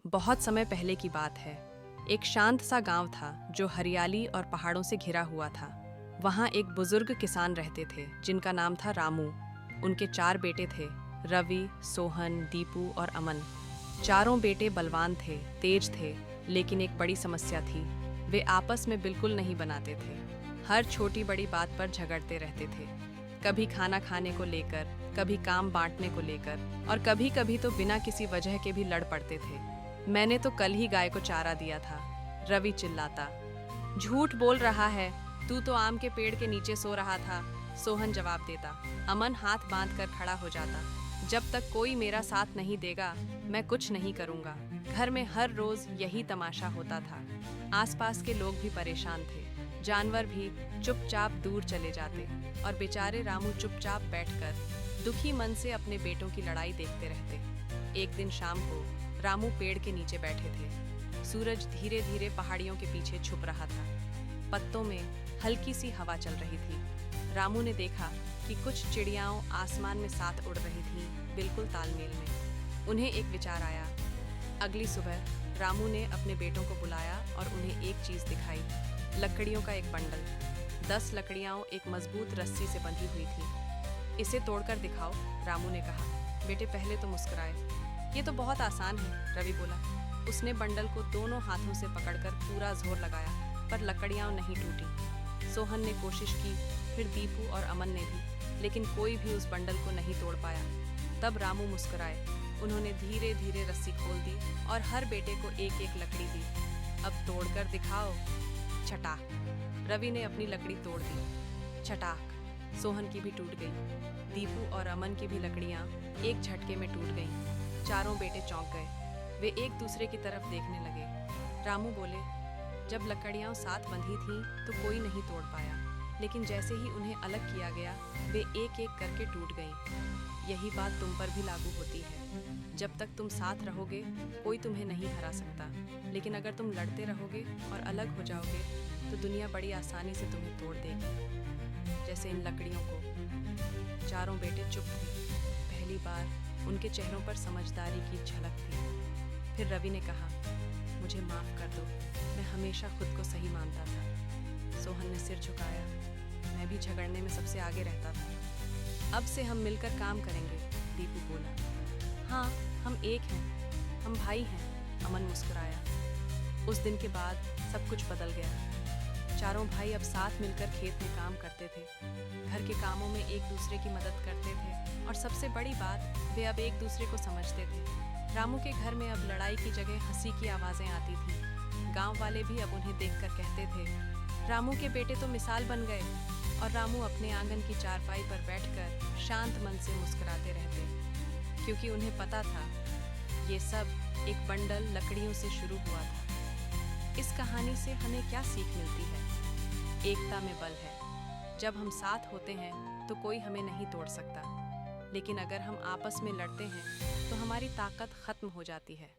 बहुत समय पहले की बात है। एक शांत सा गांव था जो हरियाली और पहाड़ों से घिरा हुआ था। वहाँ एक बुजुर्ग किसान रहते थे जिनका नाम था रामू। उनके 4 बेटे थे, रवि, सोहन, दीपू और अमन। चारों बेटे बलवान थे, तेज थे, लेकिन एक बड़ी समस्या थी। वे आपस में बिल्कुल नहीं बनाते थे। हर छोटी बड़ी बात पर झगड़ते रहते थे। कभी खाना खाने को लेकर, कभी काम बांटने को लेकर और कभी कभी तो बिना किसी वजह के भी लड़ पड़ते थे। मैंने तो कल ही गाय को चारा दिया था, रवि चिल्लाता। झूठ बोल रहा है, तू तो आम के पेड़ के नीचे सो रहा था, सोहन जवाब देता। अमन हाथ बांधकर खड़ा हो जाता। जब तक कोई मेरा साथ नहीं देगा, मैं कुछ नहीं करूंगा। घर में हर रोज यही तमाशा होता था। आसपास के लोग भी परेशान थे, जानवर भी चुपचाप दूर चले जाते और बेचारे रामू चुपचाप बैठकर दुखी मन से अपने बेटों की लड़ाई देखते रहते। एक दिन शाम को रामू पेड़ के नीचे बैठे थे। सूरज धीरे धीरे पहाड़ियों के पीछे छुप रहा था। पत्तों में हल्की सी हवा चल रही थी। रामू ने देखा कि कुछ चिड़ियाओं आसमान में साथ उड़ रही थीं, बिल्कुल तालमेल में। उन्हें एक विचार आया। अगली सुबह रामू ने अपने बेटों को बुलाया और उन्हें एक चीज दिखाई, लकड़ियों का एक बंडल। 10 लकड़ियां एक मजबूत रस्सी से बंधी हुई थी। इसे तोड़कर दिखाओ, रामू ने कहा। बेटे पहले तो मुस्कुराए। ये तो बहुत आसान है, रवि बोला। उसने बंडल को दोनों हाथों से पकड़कर पूरा जोर लगाया, पर लकड़ियां नहीं टूटी। सोहन ने कोशिश की, फिर दीपू और अमन ने भी, लेकिन कोई भी उस बंडल को नहीं तोड़ पाया। तब रामू मुस्कुराए। उन्होंने धीरे धीरे रस्सी खोल दी और हर बेटे को एक एक लकड़ी दी। अब तोड़कर दिखाओ। छटाक, रवि ने अपनी लकड़ी तोड़ दी। छटाक, सोहन की भी टूट गई। दीपू और अमन की भी लकड़ियां एक झटके में टूट गईं। चारों बेटे चौंक गए। वे एक दूसरे की तरफ देखने लगे। रामू बोले, जब लकड़ियां साथ बंधी थीं तो कोई नहीं तोड़ पाया, लेकिन जैसे ही उन्हें अलग किया गया, वे एक एक करके टूट गईं। यही बात तुम पर भी लागू होती है। जब तक तुम साथ रहोगे, कोई तुम्हें नहीं हरा सकता, लेकिन अगर तुम लड़ते रहोगे और अलग हो जाओगे, तो दुनिया बड़ी आसानी से तुम्हें तोड़ देगी, जैसे इन लकड़ियों को। चारों बेटे चुप थे। पहली बार उनके चेहरों पर समझदारी की झलक थी। फिर रवि ने कहा, मुझे माफ कर दो, मैं हमेशा खुद को सही मानता था। सोहन ने सिर झुकाया। मैं भी झगड़ने में सबसे आगे रहता था। अब से हम मिलकर काम करेंगे, दीपू बोला। हाँ, हम एक हैं, हम भाई हैं, अमन मुस्कुराया। उस दिन के बाद सब कुछ बदल गया। चारों भाई अब साथ मिलकर खेत में काम करते थे, घर के कामों में एक दूसरे की मदद करते थे और सबसे बड़ी बात, वे अब एक दूसरे को समझते थे। रामू के घर में अब लड़ाई की जगह हंसी की आवाज़ें आती थीं। गांव वाले भी अब उन्हें देखकर कहते थे, रामू के बेटे तो मिसाल बन गए। और रामू अपने आंगन की चारपाई पर बैठकर शांत मन से मुस्कुराते रहते, क्योंकि उन्हें पता था ये सब एक बंडल लकड़ियों से शुरू हुआ था। इस कहानी से हमें क्या सीख मिलती है? एकता में बल है। जब हम साथ होते हैं तो कोई हमें नहीं तोड़ सकता, लेकिन अगर हम आपस में लड़ते हैं तो हमारी ताकत खत्म हो जाती है।